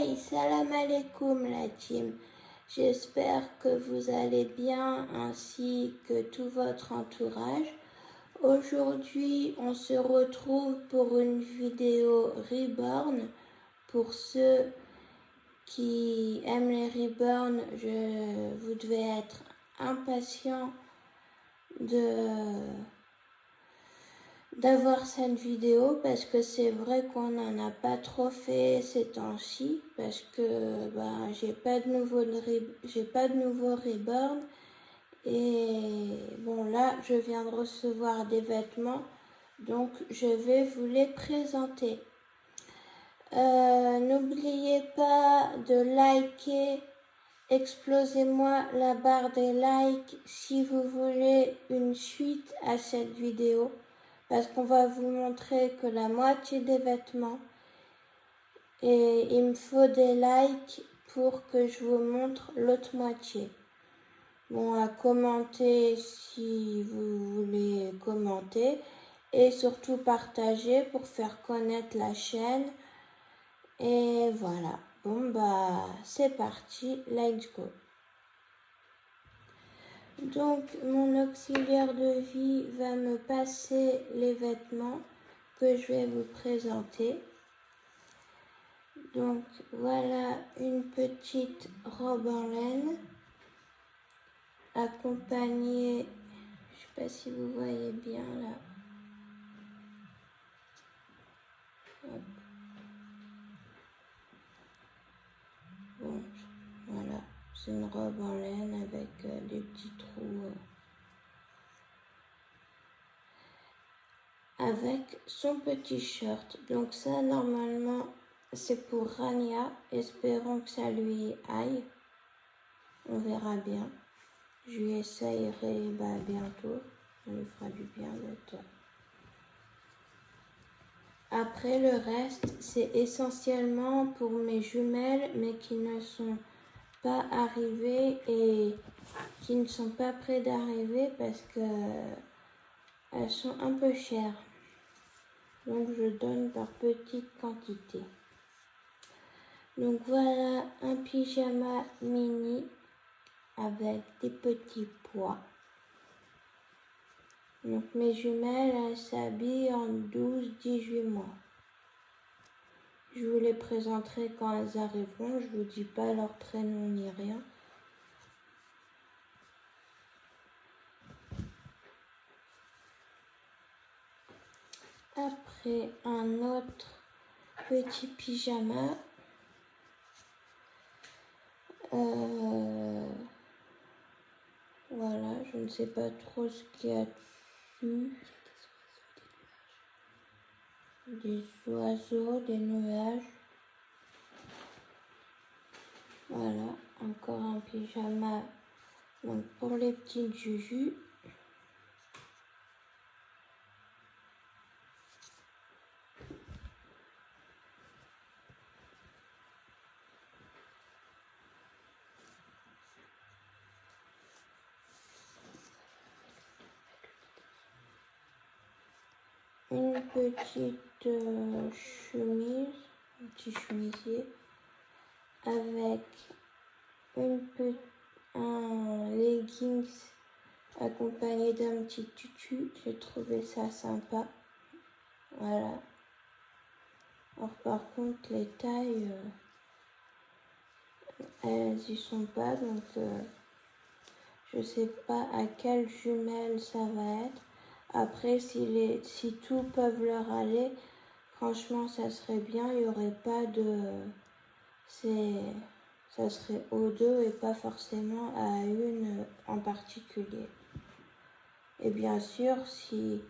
Hey, salam alaikum la team. J'espère que vous allez bien ainsi que tout votre entourage. Aujourd'hui, on se retrouve pour une vidéo Reborn. Pour ceux qui aiment les Reborn, vous devez être impatient d'avoir cette vidéo parce que c'est vrai qu'on n'en a pas trop fait ces temps-ci parce que j'ai pas de nouveau Reborn et bon là je viens de recevoir des vêtements donc je vais vous les présenter. N'oubliez pas de liker, explosez-moi la barre des likes si vous voulez une suite à cette vidéo. Parce qu'on va vous montrer que la moitié des vêtements et il me faut des likes pour que je vous montre l'autre moitié. Bon, à commenter si vous voulez commenter et surtout partager pour faire connaître la chaîne. Et voilà, bon c'est parti, let's go. Donc mon auxiliaire de vie va me passer les vêtements que je vais vous présenter. Donc voilà une petite robe en laine accompagnée, je sais pas si vous voyez bien là. Hop. Bon, voilà, c'est une robe en laine avec des petits trous. Avec son petit shirt. Donc ça normalement c'est pour Rania. Espérons que ça lui aille. On verra bien. Je lui essayerai bientôt. Ça lui fera du bien d'être. Après le reste c'est essentiellement pour mes jumelles mais qui ne sont pas arrivées et qui ne sont pas près d'arriver parce que elles sont un peu chères. Donc je donne par petites quantités. Donc voilà un pyjama mini avec des petits pois. Donc mes jumelles elles s'habillent en 12-18 mois. Je vous les présenterai quand elles arriveront. Je vous dis pas leur prénom ni rien. Après un autre petit pyjama. Voilà, je ne sais pas trop ce qu'il y a dessus. Des oiseaux, des nuages. Voilà, encore un pyjama donc pour les petites jujus. Une petite chemise, un petit chemisier avec un leggings accompagné d'un petit tutu. J'ai trouvé ça sympa. Voilà. Alors par contre les tailles, elles y sont pas donc je sais pas à quelle jumelle ça va être. Après si tout peuvent leur aller, franchement ça serait bien, il n'y aurait pas de... ça serait aux deux et pas forcément à une en particulier. Et bien sûr, si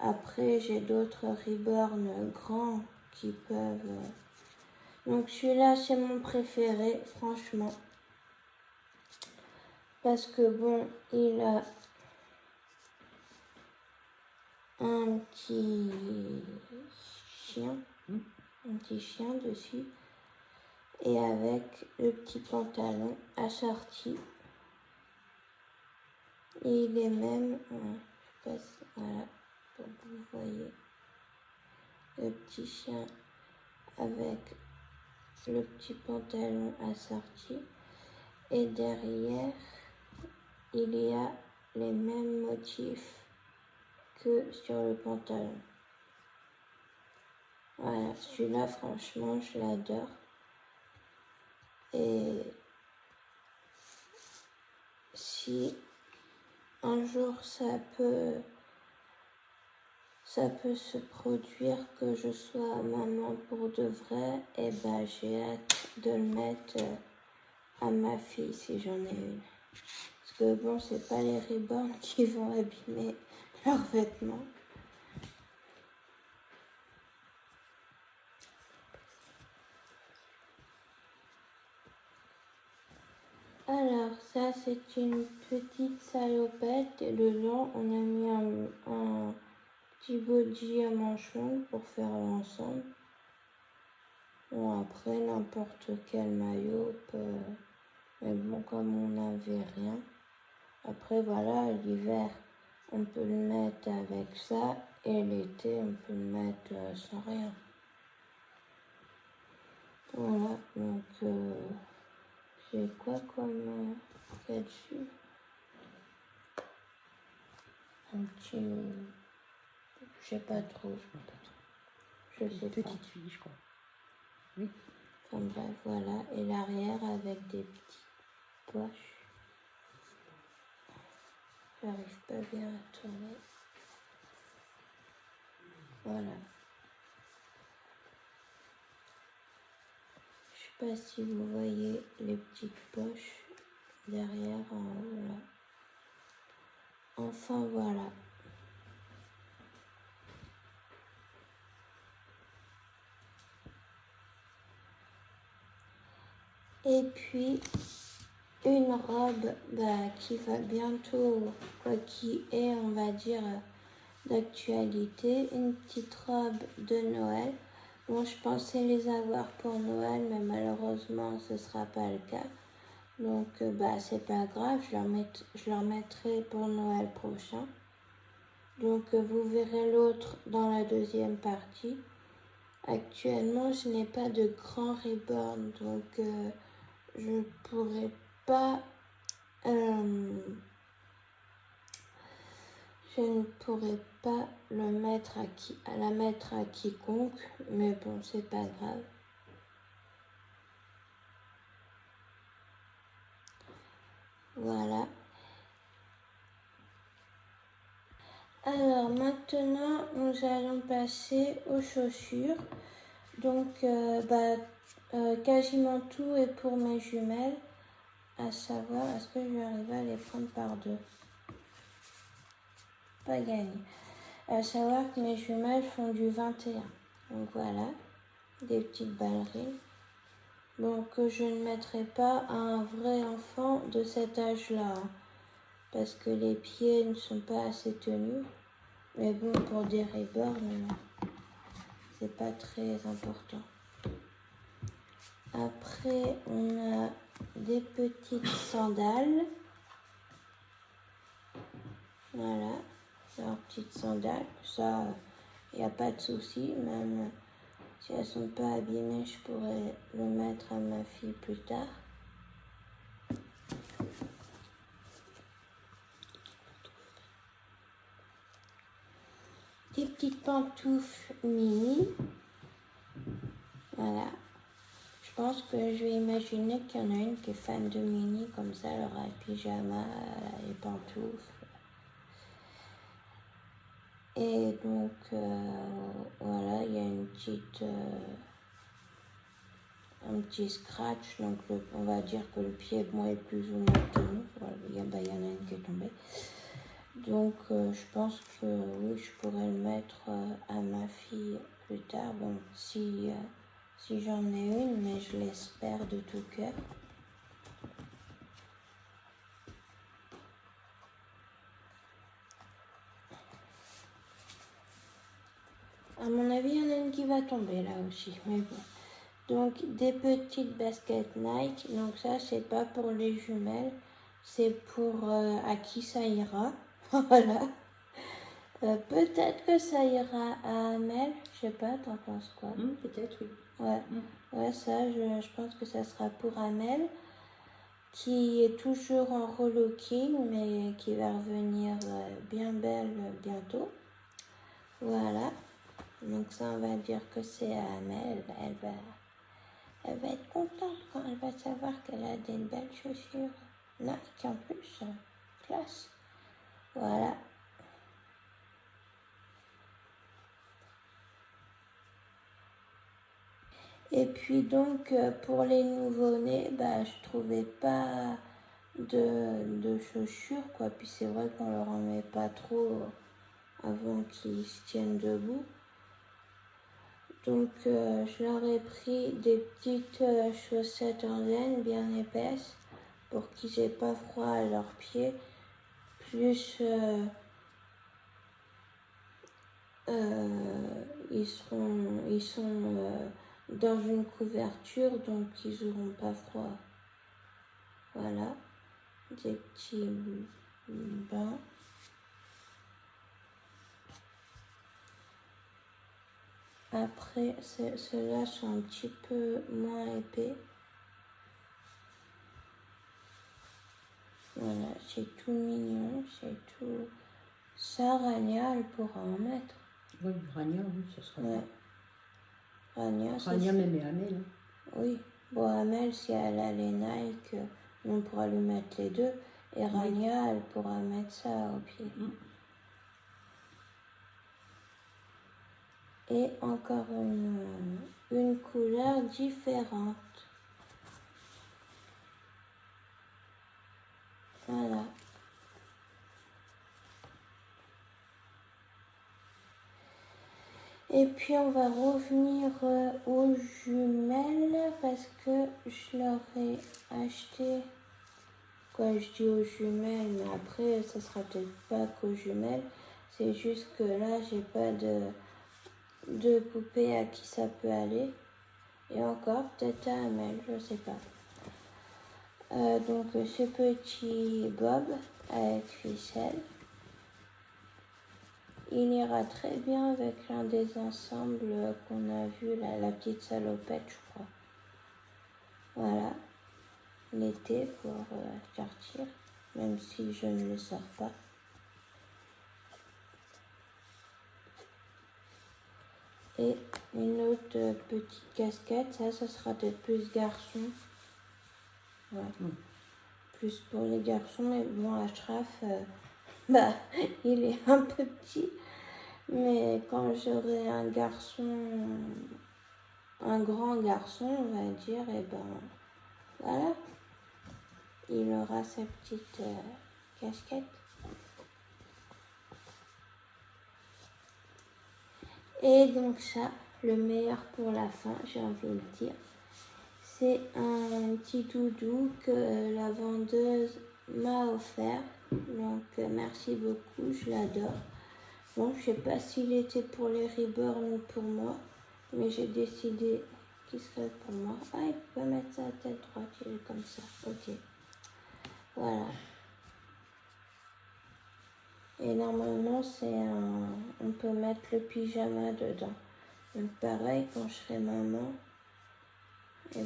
après j'ai d'autres Reborn grands qui peuvent... Donc celui-là, c'est mon préféré, franchement. Parce que bon, il a un petit chien dessus. Et avec le petit pantalon assorti. Et il est même, je passe, voilà, pour que vous voyez le petit chien avec le petit pantalon assorti. Et derrière, il y a les mêmes motifs que sur le pantalon. Voilà, celui-là, franchement, je l'adore. Et si un jour ça peut se produire que je sois maman pour de vrai, et ben j'ai hâte de le mettre à ma fille si j'en ai une. Parce que bon, c'est pas les Reborn qui vont abîmer leurs vêtements. Alors ça c'est une petite salopette et dedans on a mis un petit body à manches longues pour faire l'ensemble. Bon après n'importe quel maillot peut... Mais bon comme on n'avait rien. Après voilà, l'hiver on peut le mettre avec ça et l'été on peut le mettre sans rien. Voilà donc j'ai quoi comme là-dessus? Un petit... Je sais pas trop. Je sais pas. Petite fille, je crois. Oui. Enfin bref, voilà. Et l'arrière avec des petites poches. J'arrive pas bien à tourner. Voilà. Je sais pas si vous voyez les petites poches derrière en haut là. Enfin voilà. Et puis une robe qui va bientôt, quoi qui est, on va dire, d'actualité, une petite robe de Noël. Bon, je pensais les avoir pour Noël, mais malheureusement, ce ne sera pas le cas. Donc, c'est pas grave, je leur mettrai pour Noël prochain. Donc, vous verrez l'autre dans la deuxième partie. Actuellement, je n'ai pas de grand Reborn, donc je ne pourrai pas... je ne pourrais pas le mettre la mettre à quiconque, mais bon, c'est pas grave. Voilà. Alors maintenant, nous allons passer aux chaussures. Donc, quasiment tout est pour mes jumelles. À savoir, est-ce que je vais arriver à les prendre par deux? Pas gagné. À savoir que mes jumelles font du 21. Donc voilà, des petites ballerines. Donc je ne mettrai pas à un vrai enfant de cet âge-là, hein, parce que les pieds ne sont pas assez tenus. Mais bon, pour des Reborn, c'est pas très important. Après, on a des petites sandales. Voilà, leurs petites sandales. Ça, il n'y a pas de souci. Même si elles ne sont pas abîmées, je pourrais le mettre à ma fille plus tard. Des petites pantoufles mini. Voilà. Je pense que je vais imaginer qu'il y en a une qui est fan de mini, comme ça elle aura le pyjama, les pantoufles. Et donc voilà, il y a une petite, un petit scratch, donc on va dire que le pied est plus ou moins tenu. Voilà, il y en a une qui est tombée. Donc je pense que oui, je pourrais le mettre à ma fille plus tard. Bon, si j'en ai une, mais je l'espère de tout cœur. À mon avis, il y en a une qui va tomber là aussi, mais bon. Donc des petites baskets Nike, donc ça c'est pas pour les jumelles, c'est pour à qui ça ira. Voilà. Peut-être que ça ira à Amel, je sais pas, t'en penses quoi? Peut-être, oui. Ouais, ouais, ça, je pense que ça sera pour Amel, qui est toujours en relooking, mais qui va revenir bien belle bientôt. Voilà. Donc ça, on va dire que c'est à Amel. Elle va être contente quand elle va savoir qu'elle a des belles chaussures. Nike en plus. Classe. Voilà. Et puis donc, pour les nouveau-nés, je trouvais pas de chaussures, quoi. Puis c'est vrai qu'on leur en met pas trop avant qu'ils se tiennent debout. Donc, je leur ai pris des petites chaussettes en laine bien épaisses pour qu'ils aient pas froid à leurs pieds. Plus, ils sont dans une couverture, donc ils n'auront pas froid. Voilà, des petits bains. Après, ceux-là sont un petit peu moins épais. Voilà, c'est tout mignon, c'est tout... Ça, Rania, elle pourra en mettre. Oui, Rania, oui, ça sera bien. Rania, même et Amel. Hein. Oui, bon, Amel, si elle a les Nike, on pourra lui mettre les deux. Et Rania, oui, elle pourra mettre ça au pied. Et encore une couleur différente. Voilà. Et puis on va revenir aux jumelles parce que je leur ai acheté, quoi, je dis aux jumelles, mais après ça sera peut-être pas qu'aux jumelles, c'est juste que là j'ai pas de poupée à qui ça peut aller, et encore peut-être à Amel, je sais pas. Donc ce petit bob avec ficelle, il ira très bien avec l'un des ensembles qu'on a vu, la petite salopette, je crois. Voilà, l'été pour sortir, même si je ne le sors pas. Et une autre petite casquette, ça sera peut-être plus garçon. Ouais. Plus pour les garçons, mais bon, Ashraf, il est un peu petit. Mais quand j'aurai un grand garçon, on va dire, et voilà, il aura sa petite casquette. Et donc ça, le meilleur pour la fin, j'ai envie de dire, c'est un petit doudou que la vendeuse m'a offert. Donc merci beaucoup, je l'adore. Bon, je sais pas s'il était pour les Reborn ou pour moi, mais j'ai décidé qu'il serait pour moi. Ah, il peut mettre sa tête droite, il est comme ça. Ok. Voilà. Et normalement, on peut mettre le pyjama dedans. Donc pareil, quand je serai maman, et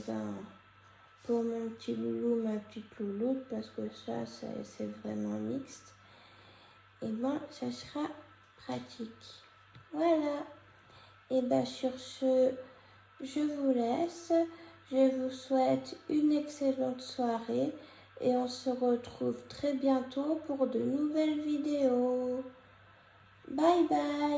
pour mon petit loulou, ma petite louloute, parce que ça, c'est vraiment mixte, et ça sera pratique. Voilà. Et sur ce, je vous laisse. Je vous souhaite une excellente soirée et on se retrouve très bientôt pour de nouvelles vidéos. Bye bye.